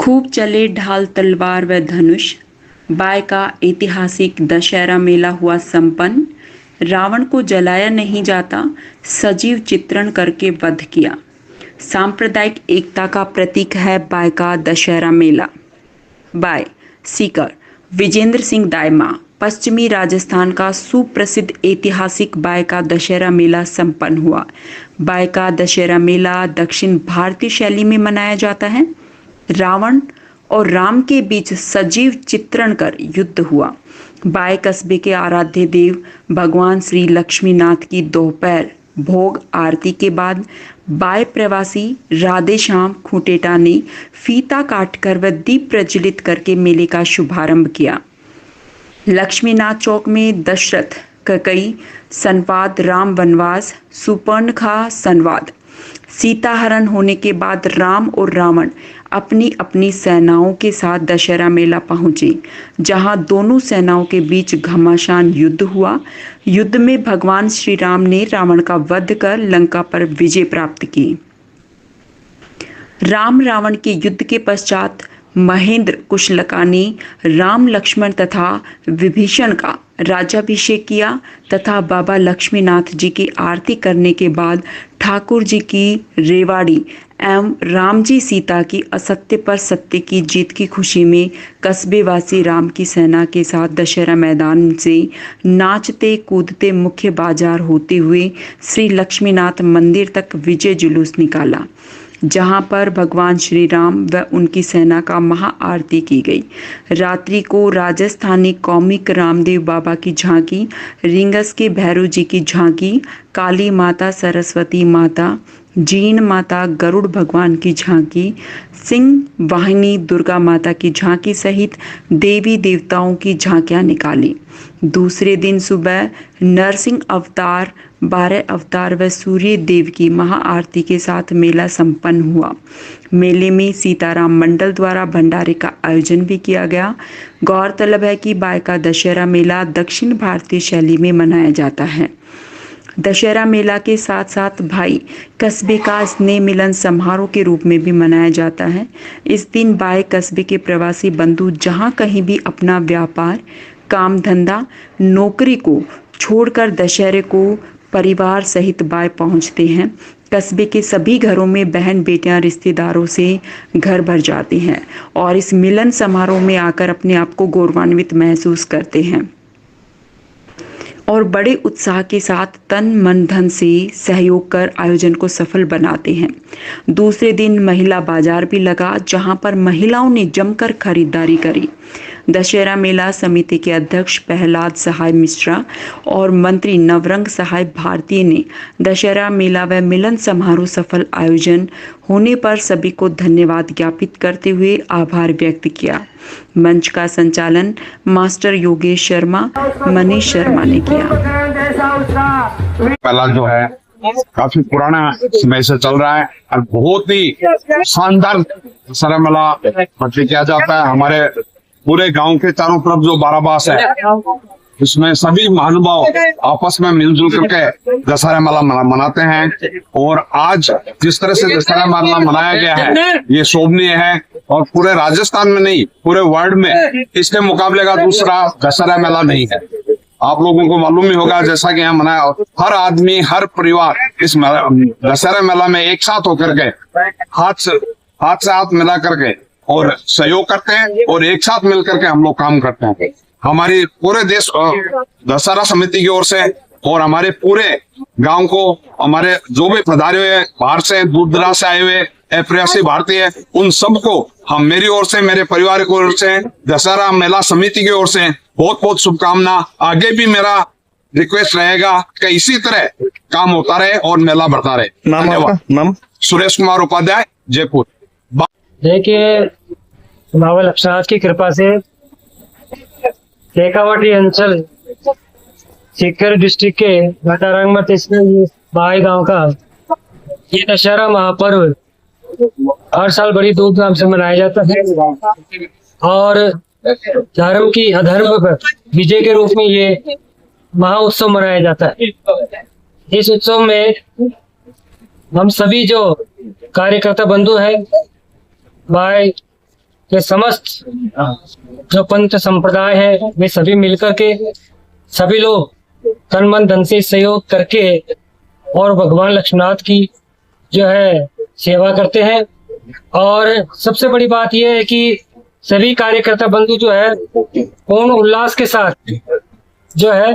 खूब चले ढाल तलवार व धनुष। बाय का ऐतिहासिक दशहरा मेला हुआ संपन्न। रावण को जलाया नहीं जाता, सजीव चित्रण करके वध किया। सांप्रदायिक एकता का प्रतीक है बाय का दशहरा मेला। बाय सीकर विजेंद्र सिंह दायमा। पश्चिमी राजस्थान का सुप्रसिद्ध ऐतिहासिक बाय का दशहरा मेला संपन्न हुआ। बाय का दशहरा मेला दक्षिण भारतीय शैली में मनाया जाता है। रावण और राम के बीच सजीव चित्रण कर युद्ध हुआ। बाय कस्बे के आराध्य देव भगवान श्री लक्ष्मीनाथ की दोपहर भोग आरती के बाद बाय प्रवासी राधे श्याम खूंटेटा ने फीता काटकर व दीप प्रज्वलित करके मेले का शुभारंभ किया। लक्ष्मीनाथ चौक में दशरथ ककई संवाद, राम वनवास, सुपर्णखा संवाद। सीताहरण होने के बाद राम और रावण अपनी अपनी सेनाओं के साथ दशहरा मेला पहुंचे, जहां दोनों सेनाओं के बीच घमासान युद्ध हुआ। युद्ध में भगवान श्री राम ने रावण का वध कर लंका पर विजय प्राप्त की। राम रावण के युद्ध के पश्चात महेंद्र कुशलका ने राम लक्ष्मण तथा विभीषण का राज्याभिषेक किया तथा बाबा लक्ष्मीनाथ जी की आरती करने के बाद ठाकुर जी की रेवाड़ी एवं राम जी सीता की असत्य पर सत्य की जीत की खुशी में कस्बेवासी राम की सेना के साथ दशहरा मैदान से नाचते कूदते मुख्य बाजार होते हुए श्री लक्ष्मीनाथ मंदिर तक विजय जुलूस निकाला, जहां पर भगवान श्री राम व उनकी सेना का महाआरती की गई। रात्रि को राजस्थानी कौमिक रामदेव बाबा की झांकी, रिंगस के भैरव जी की झांकी, काली माता, सरस्वती माता, जीन माता, गरुड़ भगवान की झांकी, सिंह वाहिनी दुर्गा माता की झांकी सहित देवी देवताओं की झांकियां निकाली। दूसरे दिन सुबह नरसिंह अवतार, 12 अवतार व सूर्य देव की महाआरती के साथ मेला संपन्न हुआ। मेले में सीताराम मंडल द्वारा भंडारे का आयोजन भी किया गया। गौरतलब है कि बाय का दशहरा मेला दक्षिण भारतीय शैली में मनाया जाता है। दशहरा मेला के साथ साथ भाई कस्बे का स्नेह मिलन समारोह के रूप में भी मनाया जाता है। इस दिन बाय कस्बे के प्रवासी बंधु जहां कहीं भी अपना व्यापार, काम धंधा, नौकरी को छोड़कर दशहरे को परिवार सहित बाय पहुंचते हैं। कस्बे के सभी घरों में बहन बेटियां रिश्तेदारों से घर भर जाती हैं और इस मिलन समारोह में आकर अपने आप को गौरवान्वित महसूस करते हैं और बड़े उत्साह के साथ तन मन धन से सहयोग कर आयोजन को सफल बनाते हैं। दूसरे दिन महिला बाजार भी लगा, जहां पर महिलाओं ने जमकर खरीदारी करी। दशहरा मेला समिति के अध्यक्ष प्रहलाद सहाय मिश्रा और मंत्री नवरंग सहाय भारती ने दशहरा मेला व मिलन समारोह सफल आयोजन होने पर सभी को धन्यवाद ज्ञापित करते हुए आभार व्यक्त किया। मंच का संचालन मास्टर योगेश शर्मा, मनीष शर्मा ने किया। पहला जो है काफी पुराना समय से चल रहा है और बहुत ही शानदार दशहरा मेला किया जाता है। हमारे पूरे गांव के चारों तरफ जो बाराबास है, इसमें सभी महानुभाव आपस में मिलजुल करके दशहरा मेला मनाते हैं। और आज जिस तरह से दशहरा मेला मनाया गया है, ये शोभनीय है और पूरे राजस्थान में नहीं, पूरे वर्ल्ड में इसके मुकाबले का दूसरा दशहरा मेला नहीं है। आप लोगों को मालूम ही होगा, जैसा कि यहाँ मनाया, हर आदमी, हर परिवार इस दशहरा मेला में एक साथ होकर के हाथ से हाथ मिला करके और सहयोग करते हैं और एक साथ मिलकर के हम लोग काम करते हैं। हमारी पूरे देश दशहरा समिति की ओर से और हमारे पूरे गांव को, हमारे जो भी पधारे हुए बाहर से, दूर दराज से आए हुए प्रवासी भारतीय, उन सबको हम मेरी ओर से, मेरे परिवार की ओर से, दशहरा मेला समिति की ओर से बहुत बहुत शुभकामना। आगे भी मेरा रिक्वेस्ट रहेगा कि इसी तरह काम होता रहे और मेला बढ़ता रहे। नाम सुरेश कुमार उपाध्याय, जयपुर। देखिए, बाबा लक्ष्मीनाथ की कृपा से शेखावाटी अंचल सीकर डिस्ट्रिक्ट के घटारंगमत बाय गांव का ये दशहरा महापर्व हर साल बड़ी धूमधाम से मनाया जाता है और धर्म की अधर्म पर विजय के रूप में ये महाउत्सव मनाया जाता है। इस उत्सव में हम सभी जो कार्यकर्ता बंधु हैं, बाय के समस्त जो पंथ संप्रदाय है वे सभी मिलकर के सभी लोग तन मन धन से सहयोग करके और भगवान लक्ष्मीनाथ की जो है सेवा करते हैं। और सबसे बड़ी बात यह है कि सभी कार्यकर्ता बंधु जो है पूर्ण उल्लास के साथ जो है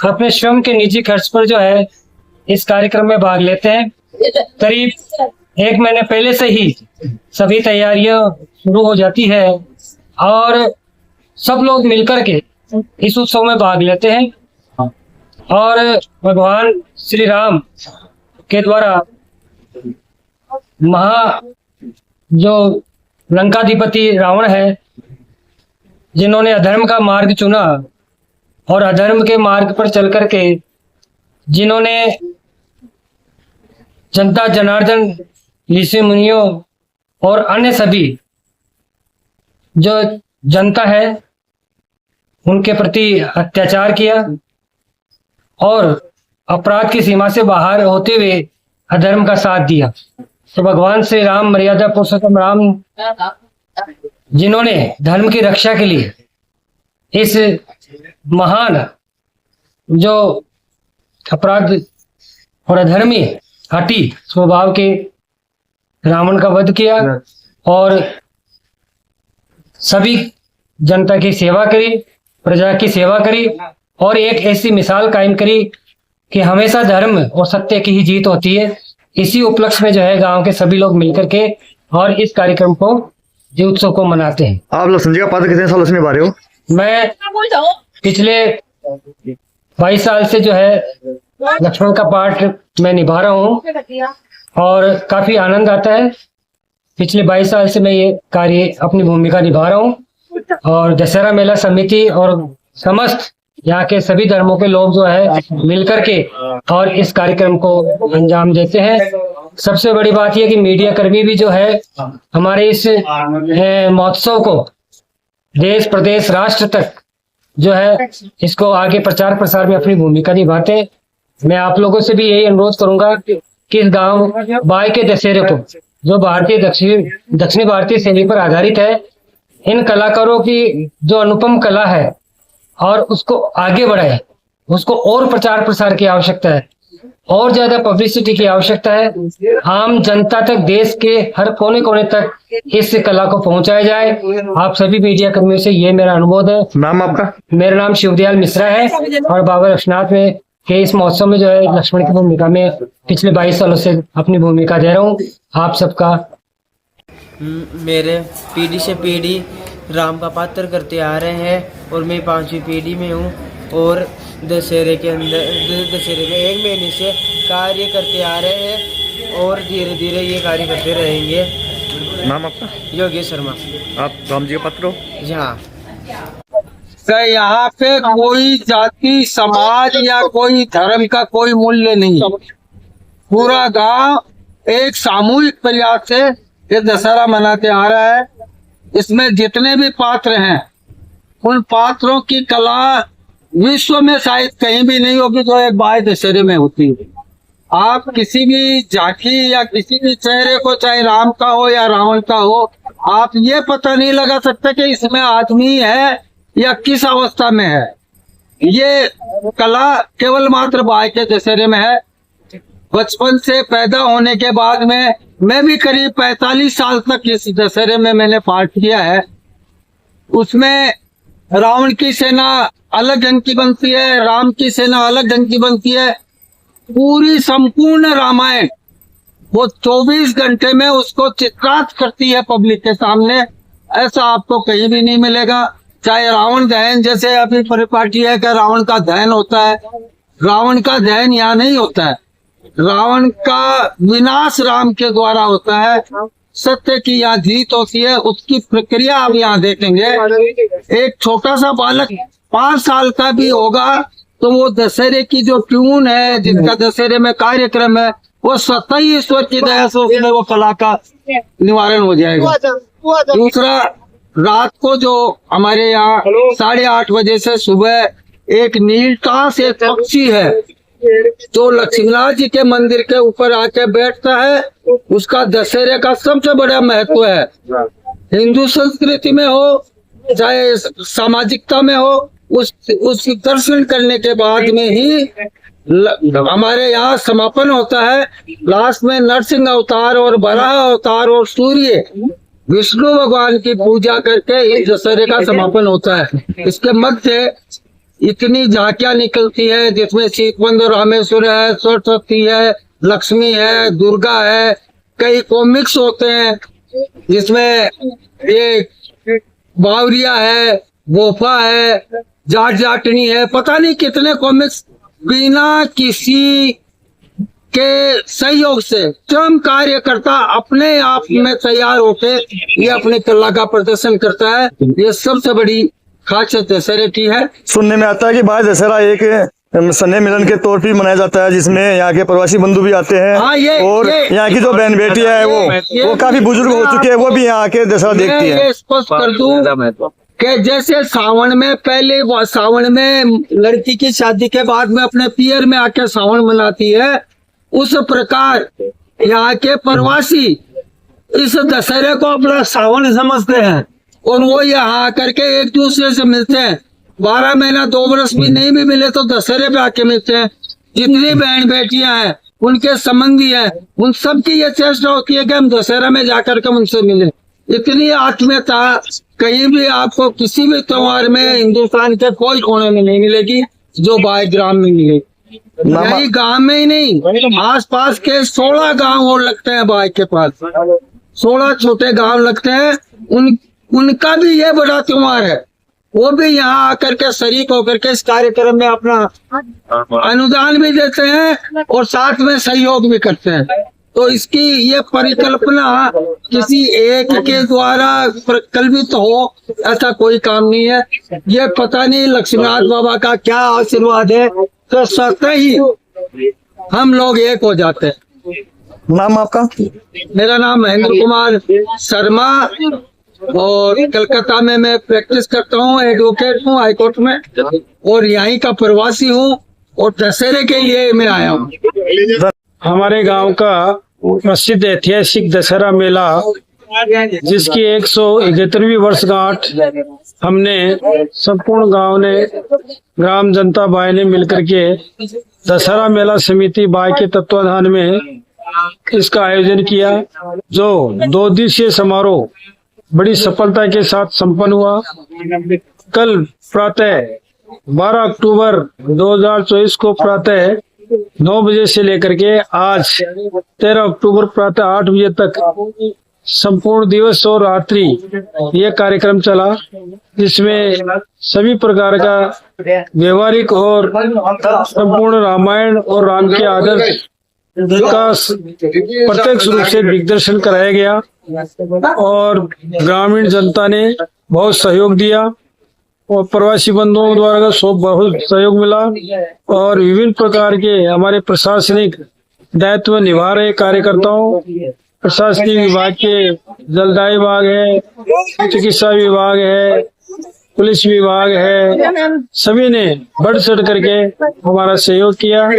अपने श्रम के निजी खर्च पर जो है इस कार्यक्रम में भाग लेते हैं। करीब 1 महीने पहले से ही सभी तैयारियां शुरू हो जाती है और सब लोग मिलकर के इस उत्सव में भाग लेते हैं और भगवान श्री राम के द्वारा जो लंकाधिपति रावण है, जिन्होंने अधर्म का मार्ग चुना और अधर्म के मार्ग पर चल करके जिन्होंने जनता जनार्दन ऋषि मुनियों और अन्य सभी जो जनता है उनके प्रति अत्याचार किया और अपराध की सीमा से बाहर होते हुए अधर्म का साथ दिया, तो भगवान श्री राम मर्यादा पुरुषोत्तम राम जिन्होंने धर्म की रक्षा के लिए इस महान जो अपराध और अधर्मी हठी स्वभाव के रावण का वध किया और सभी जनता की सेवा करी, प्रजा की सेवा करी और एक ऐसी मिसाल कायम करी कि हमेशा धर्म और सत्य की ही जीत होती है। इसी उपलक्ष्य में जो है गांव के सभी लोग मिलकर के और इस कार्यक्रम को जी उत्सव को मनाते हैं। आप लक्ष्मण जी का पात्र कितने सालों से निभा रहे हो? मैं पिछले 22 साल से जो है लक्ष्मण का पाठ मैं निभा रहा हूँ और काफी आनंद आता है। पिछले 22 साल से मैं ये कार्य अपनी भूमिका निभा रहा हूँ और दशहरा मेला समिति और समस्त यहाँ के सभी धर्मों के लोग जो है मिलकर के और इस कार्यक्रम को अंजाम देते हैं। सबसे बड़ी बात यह कि मीडिया कर्मी भी जो है हमारे इस महोत्सव को देश प्रदेश राष्ट्र तक जो है इसको आगे प्रचार प्रसार में अपनी भूमिका निभाते हैं। मैं आप लोगों से भी यही अनुरोध करूंगा कि इस गांव बाई के दशहरे को जो भारतीय दक्षिणी भारतीय शैली पर आधारित है, इन कलाकारों की जो अनुपम कला है और उसको आगे बढ़ाए, उसको और प्रचार प्रसार की आवश्यकता है, और ज्यादा पब्लिसिटी की आवश्यकता है। आम जनता तक, देश के हर कोने कोने तक इस कला को पहुंचाया जाए। आप सभी मीडिया कर्मियों से ये मेरा अनुरोध है। नाम आपका? मेरा नाम शिवदयाल मिश्रा है और बाबा लक्ष्मीनाथ में के इस महोत्सव में जो है लक्ष्मण की भूमिका में पिछले 22 सालों से अपनी भूमिका दे रहा हूँ। आप सबका मेरे पीढ़ी से पीढ़ी राम का पात्र करते आ रहे हैं और मैं 5वीं पीढ़ी में हूँ और दशहरे के अंदर दशहरे में 1 महीने से कार्य करते आ रहे हैं और धीरे धीरे ये कार्य करते रहेंगे। नाम आपका? योगेश शर्मा। आप राम जी के पात्र हो? जी हाँ। यहाँ पे कोई जाति समाज या कोई धर्म का कोई मूल्य नहीं, पूरा गांव एक सामूहिक प्रयास से ये दशहरा मनाते आ रहा है। इसमें जितने भी पात्र हैं उन पात्रों की कला विश्व में शायद कहीं भी नहीं होगी जो एक बाई दशहरे में होती है। आप किसी भी जाति या किसी भी चेहरे को, चाहे राम का हो या रावण का हो, आप ये पता नहीं लगा सकते कि इसमें आदमी है या किस अवस्था में है। ये कला केवल मात्र बाई के दशहरे में है। बचपन से पैदा होने के बाद में मैं भी करीब 45 साल तक इस दशहरे में मैंने पाठ किया है। उसमें रावण की सेना अलग ढंग की बनती है, राम की सेना अलग ढंग की बनती है। पूरी संपूर्ण रामायण वो 24 घंटे में उसको चित्रात करती है पब्लिक के सामने। ऐसा आपको कहीं भी नहीं मिलेगा। चाहे रावण दहन, जैसे अभी परिपाटी है कि रावण का दहन होता है, रावण का दहन यहाँ नहीं होता है। रावण का विनाश राम के द्वारा होता है। सत्य की यहाँ जीत होती है। उसकी प्रक्रिया आप यहाँ देखेंगे। एक छोटा सा बालक 5 साल का भी होगा तो वो दशहरे की जो ट्यून है, जिनका दशहरे में कार्यक्रम है, वो स्वतः ही ईश्वर की दया से उसमें वो कला का निवारण हो जाएगा। दूसरा, रात को जो हमारे यहाँ 8:30 बजे से सुबह एक नीलटास एक पक्षी है जो लक्ष्मीनाथ जी के मंदिर के ऊपर आके बैठता है, उसका दशहरे का सबसे बड़ा महत्व है। हिंदू संस्कृति में हो चाहे सामाजिकता में हो, उस दर्शन करने के बाद में ही हमारे यहाँ समापन होता है। लास्ट में नरसिंह अवतार और वराह अवतार और सूर्य विष्णु भगवान की पूजा करके इस दशहरे का समापन होता है। इसके मध्य इतनी झांकियां निकलती है जिसमें शीतबंध रामेश्वर है, सरस्वती है, लक्ष्मी है, दुर्गा है, कई कॉमिक्स होते हैं जिसमें ये बावरिया है, गोफा है, जाट जाटनी है, पता नहीं कितने कॉमिक्स बिना किसी के सहयोग से स्वयं कार्यकर्ता अपने आप में तैयार होकर ये अपनी कला का प्रदर्शन करता है। ये सबसे बड़ी खासियत दशहरे की है। सुनने में आता है कि भाई दशहरा एक स्नेह मिलन के तौर पर मनाया जाता है, जिसमें यहाँ के प्रवासी बंधु भी आते हैं। हाँ, और यहाँ की जो बहन बेटियां है वो काफी बुजुर्ग हो चुकी है, वो भी यहाँ के दशहरा देखती है। ये स्पष्ट कर दूं कि जैसे सावन में पहले सावन में लड़की की शादी के बाद में अपने पियर में आके सावन मनाती है, उस प्रकार यहाँ के प्रवासी इस दशहरे को अपना सावन समझते हैं और वो यहाँ आकर के एक दूसरे से मिलते हैं। 12 महीना 2 वर्ष भी नहीं भी मिले तो दशहरे पे आके मिलते हैं। जितनी बहन बेटियां हैं, उनके संबंधी हैं, उन सब की ये चेष्टा होती है कि हम दशहरा में जाकर के उनसे मिले। इतनी आत्मीयता कहीं भी आपको किसी भी त्योहार में हिंदुस्तान के कोई कोने में नहीं मिलेगी जो बाई ग्राम में मिलेगी। यही गांव में ही नहीं, आसपास के 16 गांव और लगते हैं बाई के पास, 16 छोटे गांव लगते हैं। उनका भी ये बड़ा त्योहार है, वो भी यहाँ आकर के शरीक होकर के इस कार्यक्रम में अपना अनुदान भी देते हैं और साथ में सहयोग भी करते हैं। तो इसकी ये परिकल्पना किसी एक के द्वारा प्रकल्पित हो ऐसा कोई काम नहीं है। ये पता नहीं लक्ष्मीनाथ बाबा का क्या आशीर्वाद है, तो स्वतः ही हम लोग एक हो जाते हैं। नाम आपका? मेरा नाम महेंद्र कुमार शर्मा और कलकत्ता में मैं प्रैक्टिस करता हूँ, एडवोकेट हूँ हाईकोर्ट में, और यहीं का प्रवासी हूँ और दशहरे के लिए मैं आया हूँ। हमारे गांव का प्रसिद्ध ऐतिहासिक दशहरा मेला, जिसकी 171वीं वर्षगांठ हमने संपूर्ण गांव ने, ग्राम जनता बाई ने मिलकर के दशहरा मेला समिति बाई के तत्वाधान में इसका आयोजन किया, जो 2 दिवसीय समारोह बड़ी सफलता के साथ संपन्न हुआ। कल प्रातः 12 अक्टूबर 2024 को प्रातः 9 बजे से लेकर के आज 13 अक्टूबर प्रातः 8 बजे तक संपूर्ण दिवस और रात्रि ये कार्यक्रम चला, जिसमें सभी प्रकार का व्यवहारिक और संपूर्ण रामायण और राम के आदर्श का प्रत्यक्ष रूप से दिग्दर्शन कराया गया और ग्रामीण जनता ने बहुत सहयोग दिया और प्रवासी बंधुओं द्वारा बहुत सहयोग मिला और विभिन्न प्रकार के हमारे प्रशासनिक दायित्व निभा रहे कार्यकर्ताओं, प्रशासनिक विभाग के जलदाय विभाग है, चिकित्सा विभाग है, पुलिस विभाग है, सभी ने बढ़ चढ़ करके हमारा सहयोग किया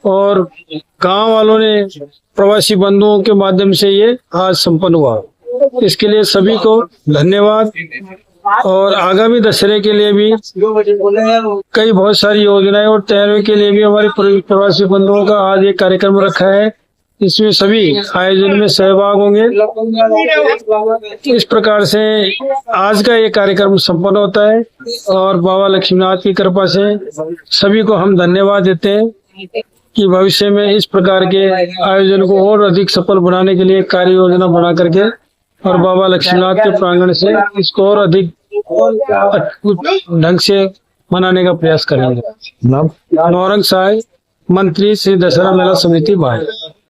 और गांव वालों ने प्रवासी बंधुओं के माध्यम से ये आज संपन्न हुआ। इसके लिए सभी को धन्यवाद। और आगामी दशहरे के लिए भी कई बहुत सारी योजनाएं और तैयारी के लिए भी हमारे प्रवासी बंधुओं का आज एक कार्यक्रम रखा है, इसमें सभी आयोजन में सहभाग होंगे। इस प्रकार से आज का ये कार्यक्रम संपन्न होता है और बाबा लक्ष्मीनाथ की कृपा से सभी को हम धन्यवाद देते हैं कि भविष्य में इस प्रकार के आयोजन को और अधिक सफल बनाने के लिए कार्य योजना बना करके और बाबा लक्ष्मीनाथ के प्रांगण से इसको और अधिक ढंग से मनाने का प्रयास करेंगे। नौरंग साय, मंत्री श्री दशहरा मेला समिति बाई।